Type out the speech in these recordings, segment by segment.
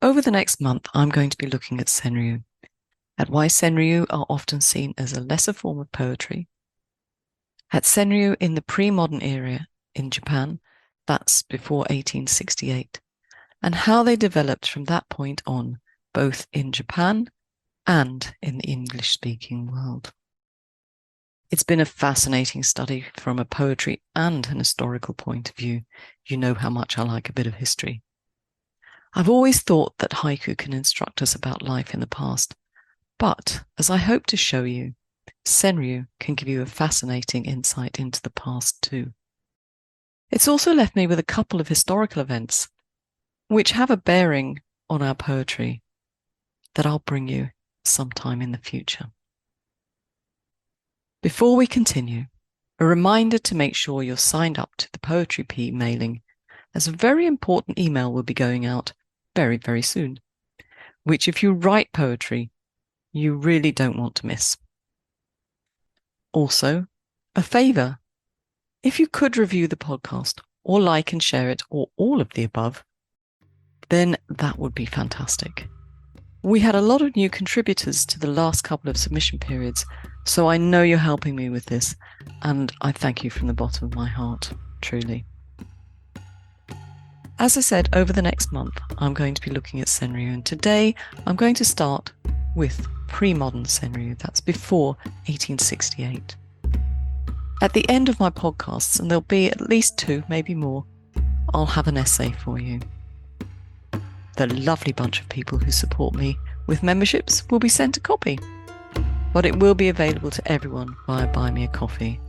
Over the next month, I'm going to be looking at senryu, at why senryu are often seen as a lesser form of poetry, at senryu in the pre-modern era in Japan, that's before 1868, and how they developed from that point on, both in Japan and in the English-speaking world. It's been a fascinating study from a poetry and an historical point of view. You know how much I like a bit of history. I've always thought that haiku can instruct us about life in the past, but as I hope to show you, senryu can give you a fascinating insight into the past too. It's also left me with a couple of historical events which have a bearing on our poetry that I'll bring you sometime in the future. Before we continue, a reminder to make sure you're signed up to the Poetry P mailing, as a very important email will be going out very, very soon, which if you write poetry, you really don't want to miss. Also, a favour, if you could review the podcast or like and share it or all of the above, then that would be fantastic. We had a lot of new contributors to the last couple of submission periods, so I know you're helping me with this, and I thank you from the bottom of my heart, truly. As I said, over the next month, I'm going to be looking at senryu, and today I'm going to start with pre-modern senryu, that's before 1868. At the end of my podcasts, and there'll be at least 2, maybe more, I'll have an essay for you. The lovely bunch of people who support me with memberships will be sent a copy, but it will be available to everyone via Buy Me a Coffee.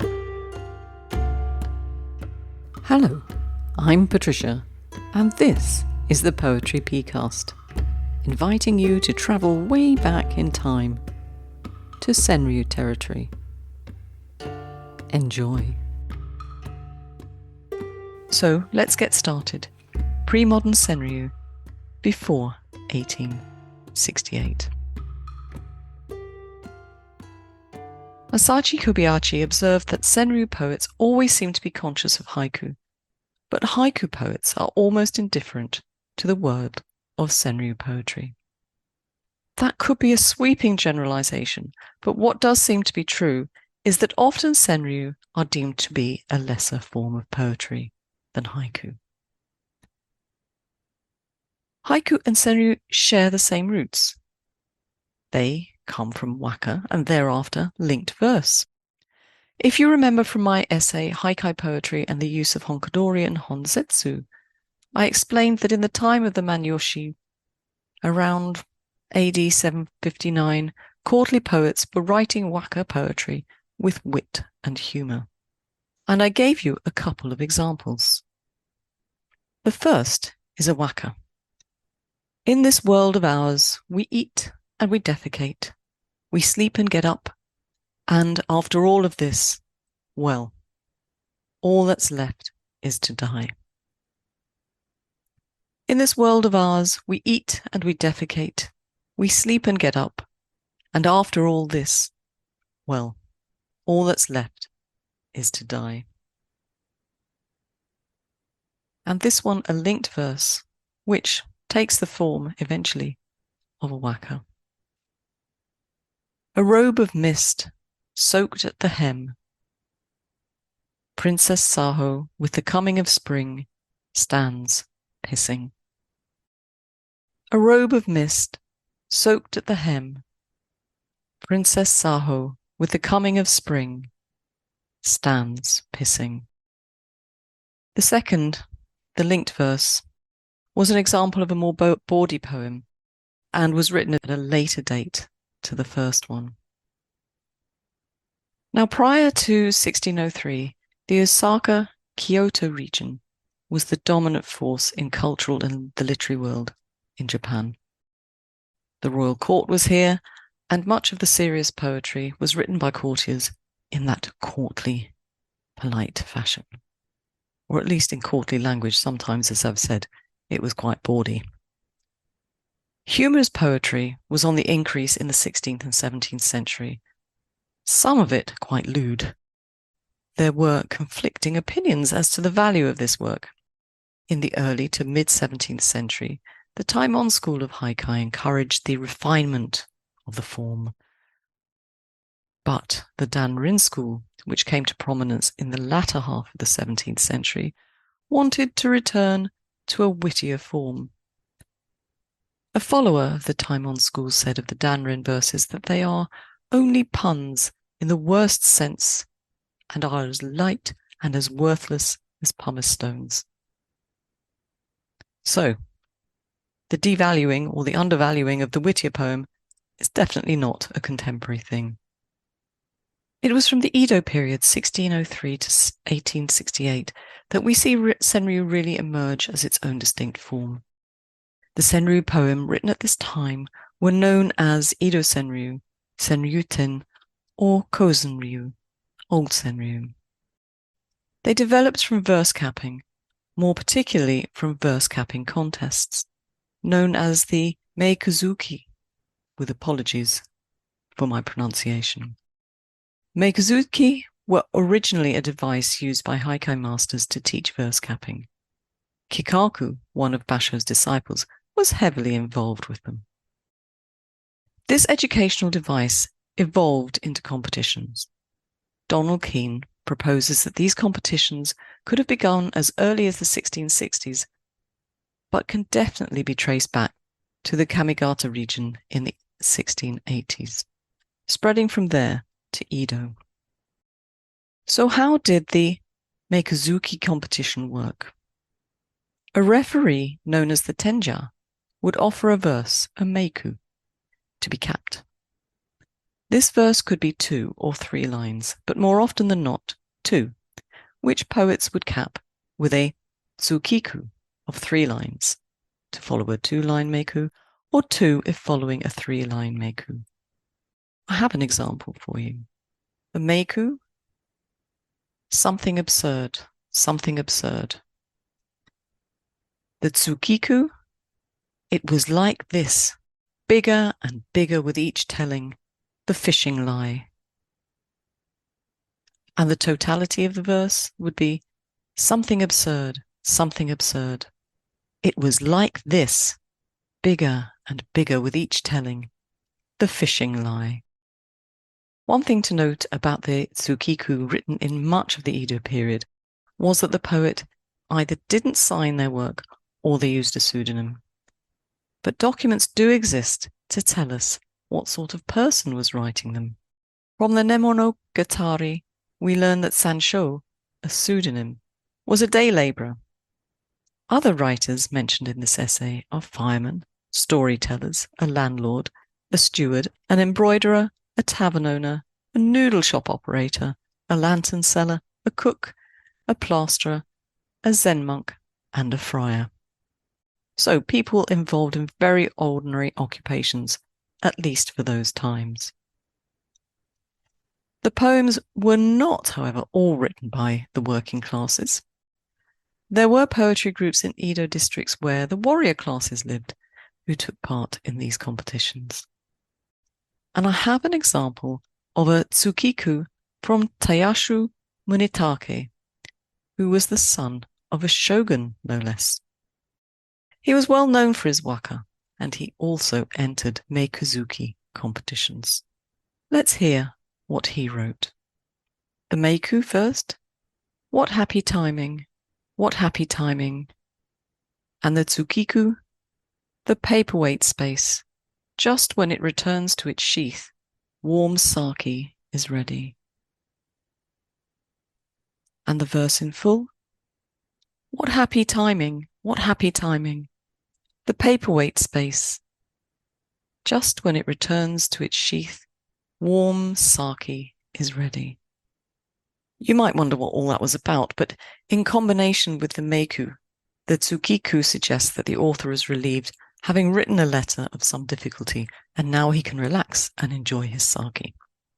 Hello, I'm Patricia, and this is the Poetry Pcast, inviting you to travel way back in time to senryu territory. Enjoy. So let's get started. Pre-modern senryu, before 1868. Masashi Kobayashi observed that senryu poets always seem to be conscious of haiku, but haiku poets are almost indifferent to the world of senryu poetry. That could be a sweeping generalization, but what does seem to be true is that often senryu are deemed to be a lesser form of poetry than haiku. Haiku and senryu share the same roots. They come from waka and thereafter linked verse. If you remember from my essay, Haikai Poetry and the Use of Honkadori and Honzetsu, I explained that in the time of the Manyoshi, around AD 759, courtly poets were writing waka poetry with wit and humour. And I gave you a couple of examples. The first is a waka. In this world of ours, we eat and we defecate, we sleep and get up, and after all of this, well, all that's left is to die. In this world of ours, we eat and we defecate, we sleep and get up, and after all this, well, all that's left is to die. And this one, a linked verse, which takes the form, eventually, of a waka. A robe of mist, soaked at the hem. Princess Saho, with the coming of spring, stands pissing. A robe of mist, soaked at the hem. Princess Saho, with the coming of spring, stands pissing. The second, the linked verse, was an example of a more bawdy poem and was written at a later date to the first one. Now, prior to 1603, the Osaka-Kyoto region was the dominant force in cultural and the literary world in Japan. The royal court was here, and much of the serious poetry was written by courtiers in that courtly, polite fashion. Or at least in courtly language. Sometimes, as I've said, it was quite bawdy. Humorous poetry was on the increase in the 16th and 17th century, some of it quite lewd. There were conflicting opinions as to the value of this work. In the early to mid-17th century, the Taimon school of haiku encouraged the refinement of the form. But the Danrin school, which came to prominence in the latter half of the 17th century, wanted to return to a wittier form. A follower of the Taimon school said of the Danrin verses that they are only puns in the worst sense and are as light and as worthless as pumice stones. So, the devaluing or the undervaluing of the wittier poem is definitely not a contemporary thing. It was from the Edo period, 1603 to 1868, that we see senryu really emerge as its own distinct form. The senryu poem written at this time were known as Edo senryu, senryūten, or kosenryu, old senryu. They developed from verse capping, more particularly from verse capping contests, known as the meikuzuki, with apologies for my pronunciation. Meikuzuki were originally a device used by haiku masters to teach verse capping. Kikaku, one of Basho's disciples, was heavily involved with them. This educational device evolved into competitions. Donald Keane proposes that these competitions could have begun as early as the 1660s, but can definitely be traced back to the Kamigata region in the 1680s, spreading from there to Edo. So how did the meikuzuki competition work? A referee known as the tenja would offer a verse, a meiku, to be capped. This verse could be 2 or 3 lines, but more often than not, 2, which poets would cap with a tsukiku of 3 lines to follow a 2-line meiku, or 2 if following a 3-line meiku. I have an example for you. The meiku, something absurd, something absurd. The tsukiku, it was like this, bigger and bigger with each telling, the fishing lie. And the totality of the verse would be something absurd, something absurd. It was like this, bigger and bigger with each telling, the fishing lie. One thing to note about the tsukiku written in much of the Edo period was that the poet either didn't sign their work or they used a pseudonym. But documents do exist to tell us what sort of person was writing them. From the Nemonogatari, we learn that Sansho, a pseudonym, was a day labourer. Other writers mentioned in this essay are firemen, storytellers, a landlord, a steward, an embroiderer, a tavern owner, a noodle shop operator, a lantern seller, a cook, a plasterer, a Zen monk, and a friar. So people involved in very ordinary occupations, at least for those times. The poems were not, however, all written by the working classes. There were poetry groups in Edo districts where the warrior classes lived, who took part in these competitions. And I have an example of a tsukiku from Tayashu Munetake, who was the son of a shogun, no less. He was well known for his waka, and he also entered meikuzuki competitions. Let's hear what he wrote. The meiku first. What happy timing, what happy timing. And the tsukiku, the paperweight space. Just when it returns to its sheath, warm sake is ready. And the verse in full. What happy timing, what happy timing. The paperweight space. Just when it returns to its sheath, warm sake is ready. You might wonder what all that was about, but in combination with the meiku, the tsukiku suggests that the author is relieved, having written a letter of some difficulty, and now he can relax and enjoy his sake.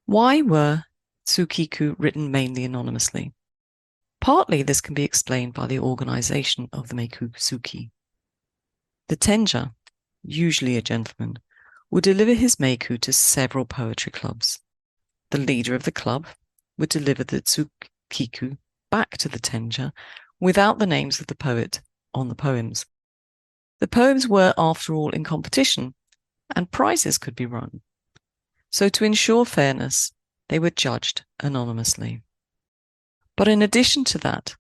Why were tsukiku written mainly anonymously? Partly this can be explained by the organization of the meikuzuki. The tenja, usually a gentleman, would deliver his meiku to several poetry clubs. The leader of the club would deliver the tsukiku back to the tenja without the names of the poet on the poems. The poems were, after all, in competition, and prizes could be run. So to ensure fairness, they were judged anonymously. But in addition to that,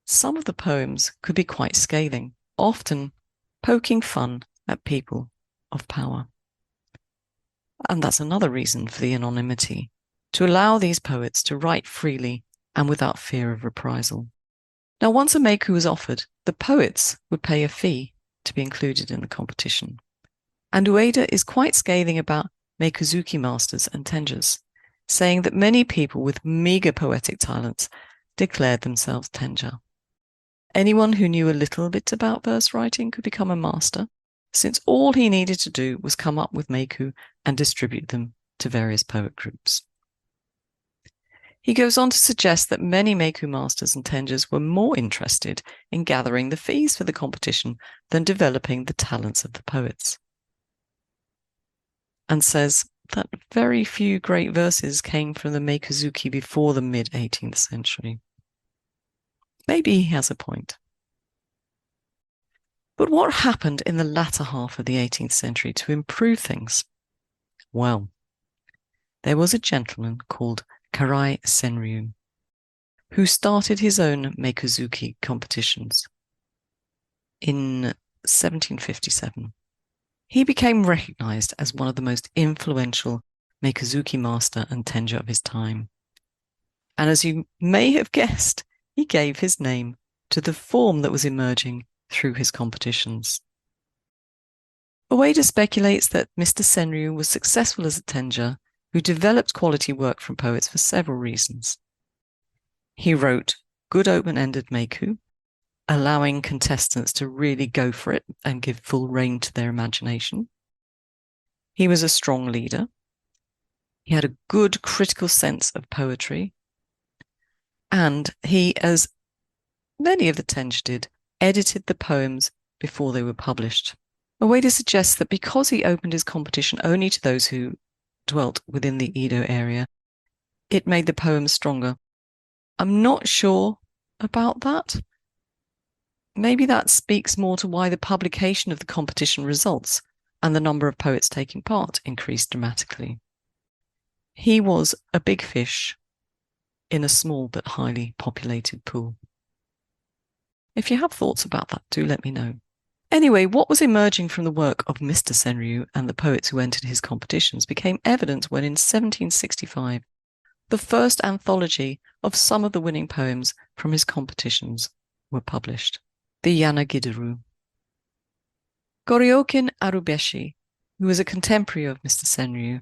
some of the poems could be quite scathing, often poking fun at people of power. And that's another reason for the anonymity, to allow these poets to write freely and without fear of reprisal. Now, once a haiku was offered, the poets would pay a fee to be included in the competition. And Ueda is quite scathing about meikuzuki masters and tenjas, saying that many people with meager poetic talents declared themselves tenja. Anyone who knew a little bit about verse writing could become a master, since all he needed to do was come up with haiku and distribute them to various poet groups. He goes on to suggest that many haiku masters and tenjas were more interested in gathering the fees for the competition than developing the talents of the poets, and says that very few great verses came from the meikuzuki before the mid-18th century. Maybe he has a point. But what happened in the latter half of the 18th century to improve things? Well, there was a gentleman called Karai Senryu, who started his own meikuzuki competitions in 1757. He became recognized as one of the most influential meikuzuki master and tenja of his time. And as you may have guessed, he gave his name to the form that was emerging through his competitions. Ueda speculates that Mr. Senryu was successful as a tenja who developed quality work from poets for several reasons. He wrote good open-ended haiku, allowing contestants to really go for it and give full rein to their imagination. He was a strong leader. He had a good critical sense of poetry. And he, as many of the tenja did, edited the poems before they were published. Ueda suggests that because he opened his competition only to those who dwelt within the Edo area, it made the poems stronger. I'm not sure about that. Maybe that speaks more to why the publication of the competition results and the number of poets taking part increased dramatically. He was a big fish in a small but highly populated pool. If you have thoughts about that, do let me know. Anyway, what was emerging from the work of Mr. Senryu and the poets who entered his competitions became evident when in 1765, the first anthology of some of the winning poems from his competitions were published, the Yanagidaru. Goryokin Arubeshi, who was a contemporary of Mr. Senryu,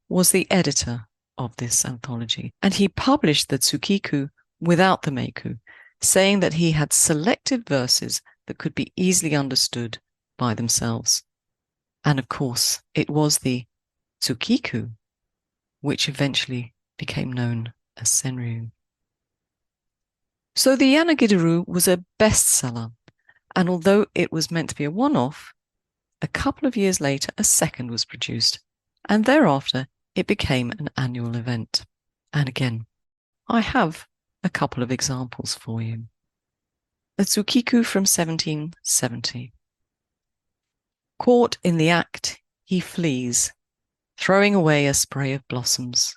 was the editor of this anthology, and he published the Tsukiku without the haiku, saying that he had selected verses that could be easily understood by themselves. And of course, it was the Tsukiku which eventually became known as Senryu. So the Yanagidaru was a bestseller, and although it was meant to be a one-off, a couple of years later a second was produced, and thereafter it became an annual event. And again, I have a couple of examples for you. A Tsukiku from 1770. Caught in the act, he flees, throwing away a spray of blossoms.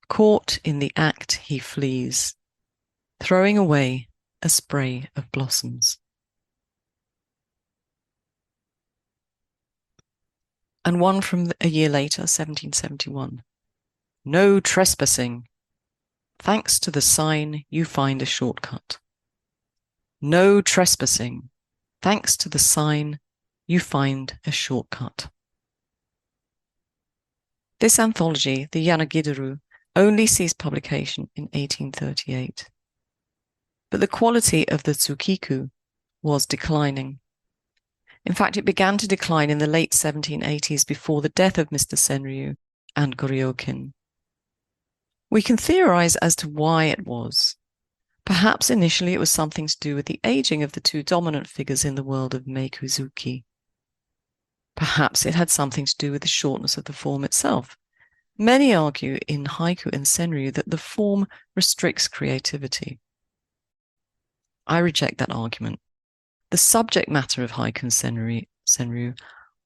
Caught in the act, he flees, throwing away a spray of blossoms. And one from a year later, 1771. No trespassing. Thanks to the sign, you find a shortcut. No trespassing. Thanks to the sign, you find a shortcut. This anthology, the Yanagidaru, only ceased publication in 1838. But the quality of the Tsukiku was declining. In fact, it began to decline in the late 1780s before the death of Mr. Senryu and Goryokin. We can theorize as to why it was. Perhaps initially it was something to do with the aging of the two dominant figures in the world of meikuzuki. Perhaps it had something to do with the shortness of the form itself. Many argue in haiku and senryu that the form restricts creativity. I reject that argument. The subject matter of haiku and senryu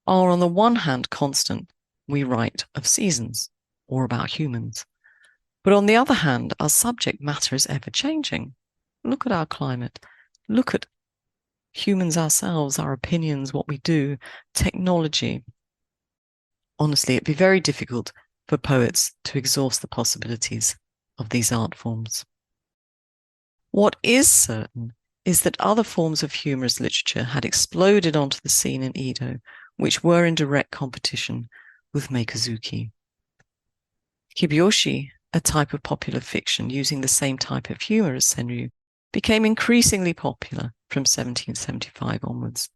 are on the one hand constant. We write of seasons or about humans. But on the other hand, our subject matter is ever changing. Look at our climate. Look at humans ourselves, our opinions, what we do, technology. Honestly, it'd be very difficult for poets to exhaust the possibilities of these art forms. What is certain is that other forms of humorous literature had exploded onto the scene in Edo, which were in direct competition with Meikozuki. Kibyōshi, a type of popular fiction using the same type of humor as senryu, became increasingly popular from 1775 onwards.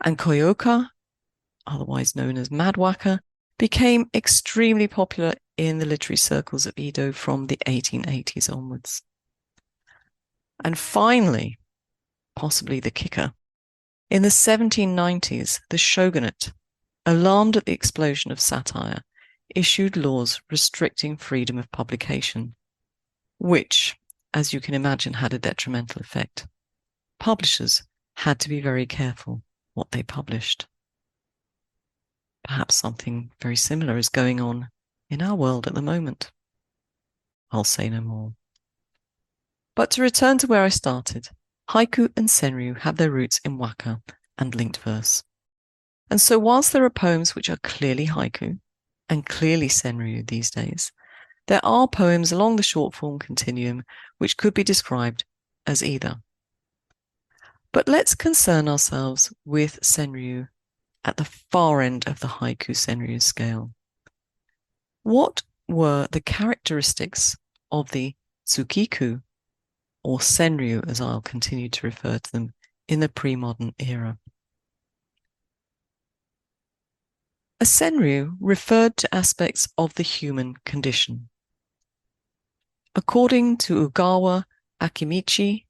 And koyoka, otherwise known as madwaka, became extremely popular in the literary circles of Edo from the 1880s onwards. And finally, possibly the kicker, in the 1790s, the shogunate, alarmed at the explosion of satire, issued laws restricting freedom of publication, which, as you can imagine, had a detrimental effect. Publishers had to be very careful what they published. Perhaps something very similar is going on in our world at the moment. I'll say no more. But to return to where I started, haiku and senryu have their roots in waka and linked verse. And so whilst there are poems which are clearly haiku and clearly senryu these days, there are poems along the short form continuum which could be described as either. But let's concern ourselves with senryu at the far end of the haiku senryu scale. What were the characteristics of the tsukiku, or senryu as I'll continue to refer to them, in the pre-modern era? A senryu referred to aspects of the human condition. According to Ogawa Akimichi,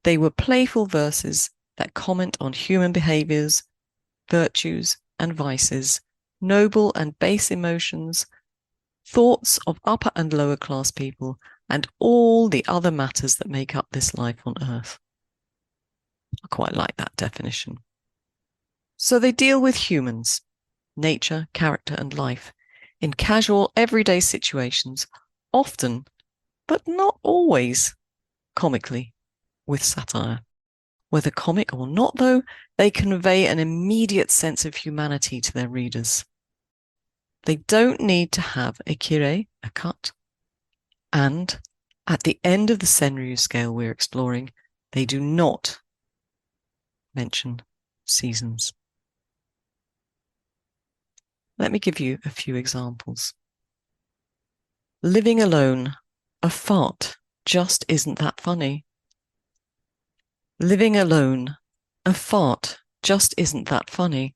they were playful verses that comment on human behaviors, virtues and vices, noble and base emotions, thoughts of upper and lower class people, and all the other matters that make up this life on earth. I quite like that definition. So they deal with humans, nature, character, and life in casual, everyday situations, often, but not always, comically, with satire. Whether comic or not, though, they convey an immediate sense of humanity to their readers. They don't need to have a kirei, a cut, and at the end of the senryu scale we're exploring, they do not mention seasons. Let me give you a few examples. Living alone, a fart just isn't that funny. Living alone, a fart just isn't that funny.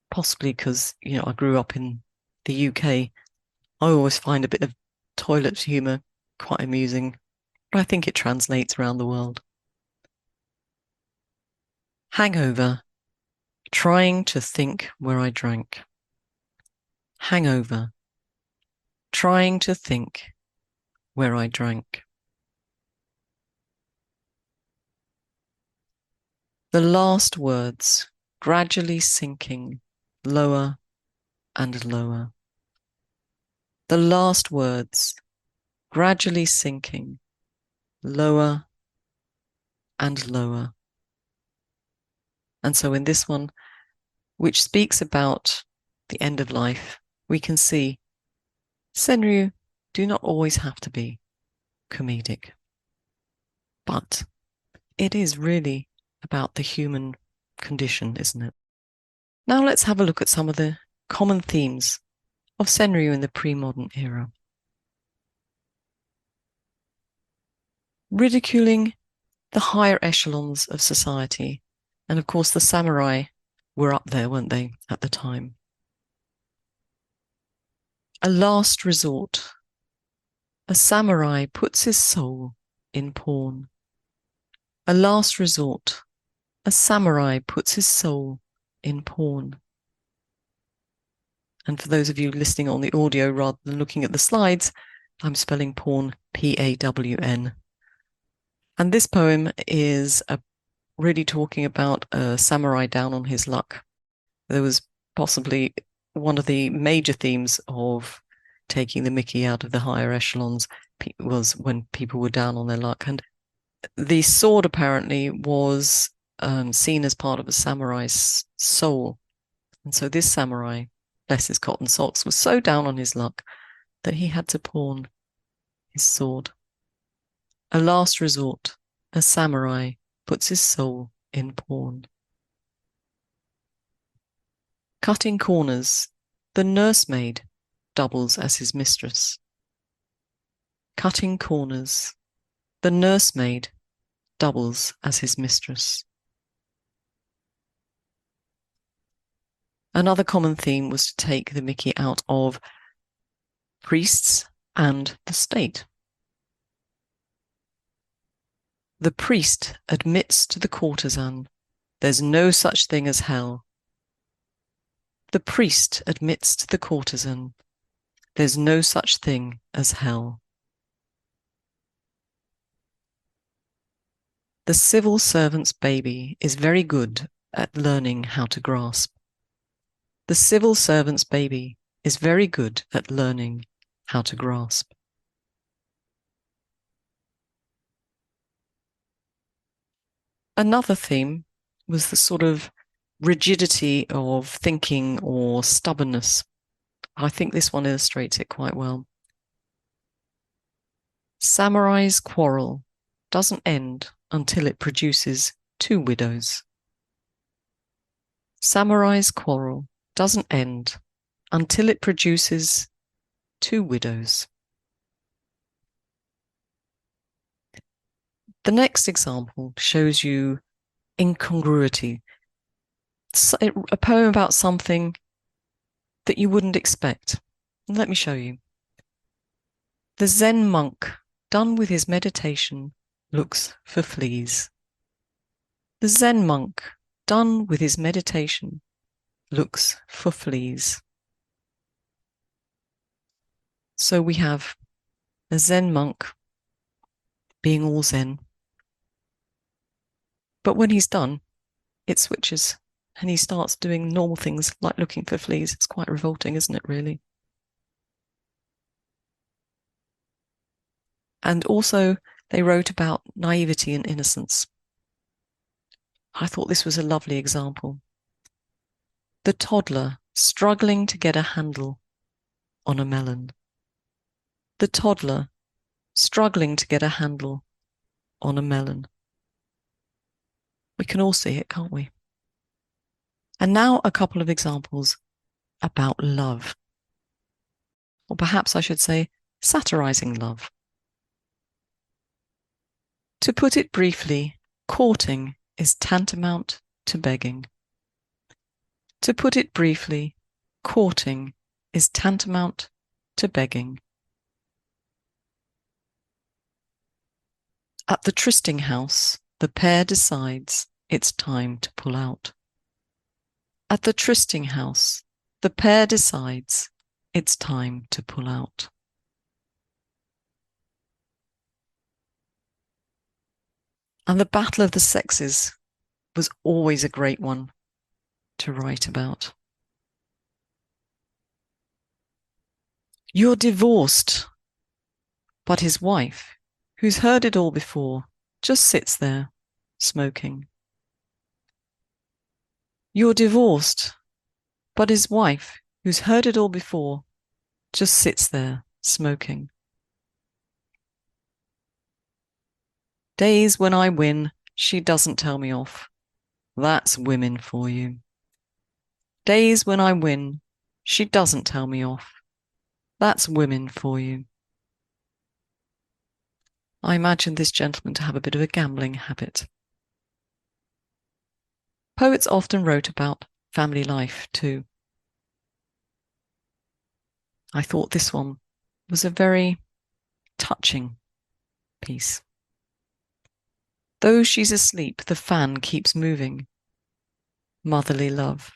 Possibly because, I grew up in the UK. I always find a bit of toilet humour quite amusing, but I think it translates around the world. Hangover, trying to think where I drank. Hangover, trying to think where I drank. The last words gradually sinking lower and lower. The last words gradually sinking lower and lower. And so in this one, which speaks about the end of life, we can see senryu do not always have to be comedic, but it is really about the human condition, isn't it? Now let's have a look at some of the common themes of senryu in the pre-modern era. Ridiculing the higher echelons of society, and of course the samurai were up there, weren't they, at the time? A last resort. A samurai puts his soul in pawn. A last resort. A samurai puts his soul in pawn. And for those of you listening on the audio rather than looking at the slides, I'm spelling pawn P-A-W-N. And this poem is really talking about a samurai down on his luck. There was possibly one of the major themes of taking the mickey out of the higher echelons was when people were down on their luck. And the sword apparently was seen as part of a samurai's soul. And so this samurai, bless his cotton socks, was so down on his luck that he had to pawn his sword. A last resort, a samurai puts his soul in pawn. Cutting corners, the nursemaid doubles as his mistress. Cutting corners, the nursemaid doubles as his mistress. Another common theme was to take the mickey out of priests and the state. The priest admits to the courtesan, there's no such thing as hell. The priest admits to the courtesan, there's no such thing as hell. The civil servant's baby is very good at learning how to grasp. The civil servant's baby is very good at learning how to grasp. Another theme was the sort of rigidity of thinking or stubbornness. I think this one illustrates it quite well. Samurai's quarrel doesn't end until it produces two widows. Samurai's quarrel doesn't end until it produces two widows. The next example shows you incongruity. A poem about something that you wouldn't expect. Let me show you. The Zen monk, done with his meditation, looks for fleas. The Zen monk, done with his meditation, looks for fleas. So we have a Zen monk being all Zen. But when he's done, it switches and he starts doing normal things like looking for fleas. It's quite revolting, isn't it, really? And also, they wrote about naivety and innocence. I thought this was a lovely example. The toddler struggling to get a handle on a melon. The toddler struggling to get a handle on a melon. We can all see it, can't we? And now a couple of examples about love. Or perhaps I should say, satirizing love. To put it briefly, courting is tantamount to begging. To put it briefly, courting is tantamount to begging. At the trysting house, the pair decides it's time to pull out. At the trysting house, the pair decides it's time to pull out. And the battle of the sexes was always a great one to write about. You're divorced, but his wife, who's heard it all before, just sits there, smoking. You're divorced, but his wife, who's heard it all before, just sits there, smoking. Days when I win, she doesn't tell me off. That's women for you. Days when I win, she doesn't tell me off. That's women for you. I imagine this gentleman to have a bit of a gambling habit. Poets often wrote about family life too. I thought this one was a very touching piece. Though she's asleep, the fan keeps moving. Motherly love.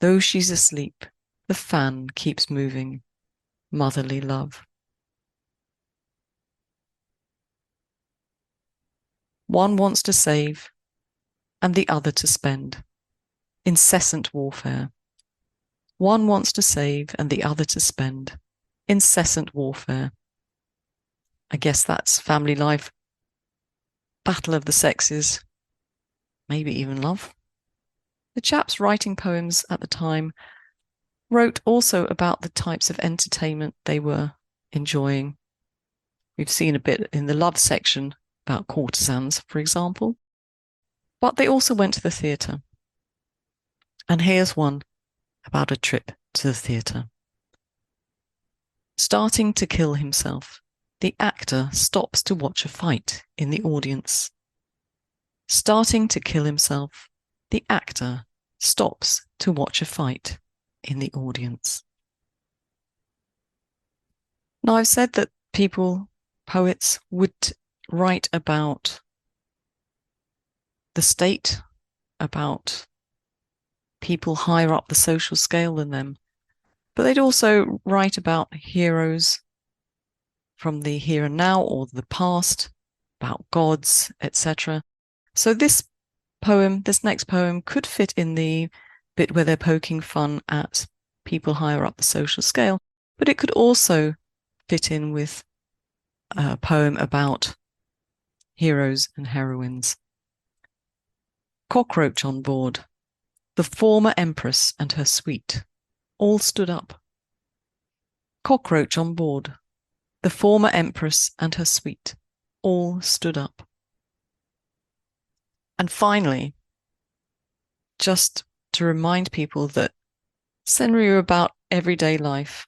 Though she's asleep, the fan keeps moving. Motherly love. One wants to save and the other to spend. Incessant warfare. One wants to save and the other to spend. Incessant warfare. I guess that's family life, battle of the sexes, maybe even love. The chaps writing poems at the time wrote also about the types of entertainment they were enjoying. We've seen a bit in the love section about courtesans, for example. But they also went to the theatre. And here's one about a trip to the theatre. Starting to kill himself, the actor stops to watch a fight in the audience. Starting to kill himself, the actor stops to watch a fight in the audience. Now, I've said that poets would write about the state, about people higher up the social scale than them, but they'd also write about heroes from the here and now or the past, about gods, etc. So this next poem could fit in the bit where they're poking fun at people higher up the social scale, but it could also fit in with a poem about heroes and heroines. Cockroach on board. The former empress and her suite all stood up. Cockroach on board. The former empress and her suite all stood up. And finally, just to remind people that Senryu are about everyday life.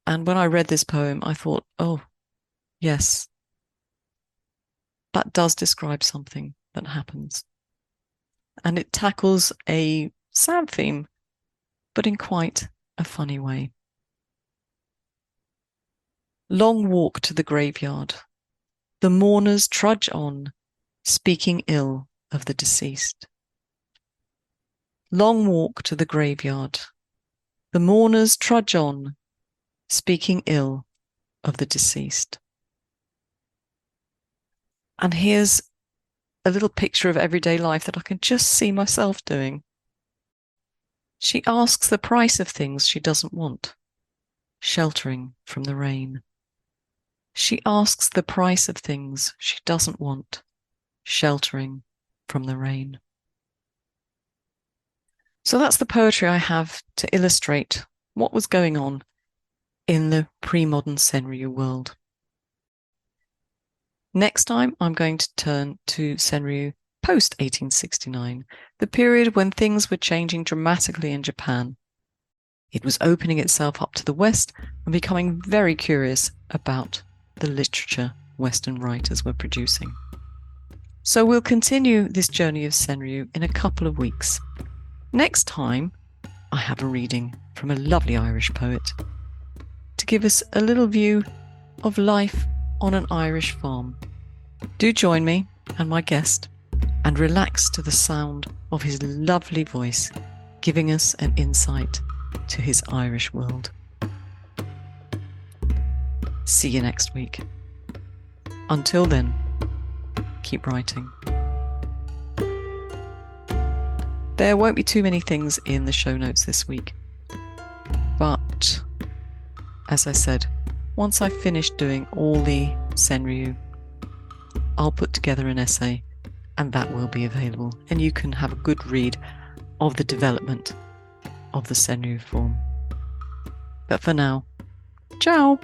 And when I read this poem, I thought, oh, yes, that does describe something that happens. And it tackles a sad theme, but in quite a funny way. Long walk to the graveyard. The mourners trudge on, speaking ill of the deceased. Long walk to the graveyard. The mourners trudge on, speaking ill of the deceased. And here's a little picture of everyday life that I can just see myself doing. She asks the price of things she doesn't want, sheltering from the rain. She asks the price of things she doesn't want, sheltering from the rain. So that's the poetry I have to illustrate what was going on in the pre-modern Senryu world. Next time, I'm going to turn to Senryu post-1869, the period when things were changing dramatically in Japan. It was opening itself up to the West and becoming very curious about the literature Western writers were producing. So we'll continue this journey of Senryu in a couple of weeks. Next time, I have a reading from a lovely Irish poet to give us a little view of life on an Irish farm. Do join me and my guest and relax to the sound of his lovely voice, giving us an insight to his Irish world. See you next week. Until then, keep writing. There won't be too many things in the show notes this week, but as I said, once I've finished doing all the Senryu, I'll put together an essay and that will be available, and you can have a good read of the development of the Senryu form. But for now, ciao!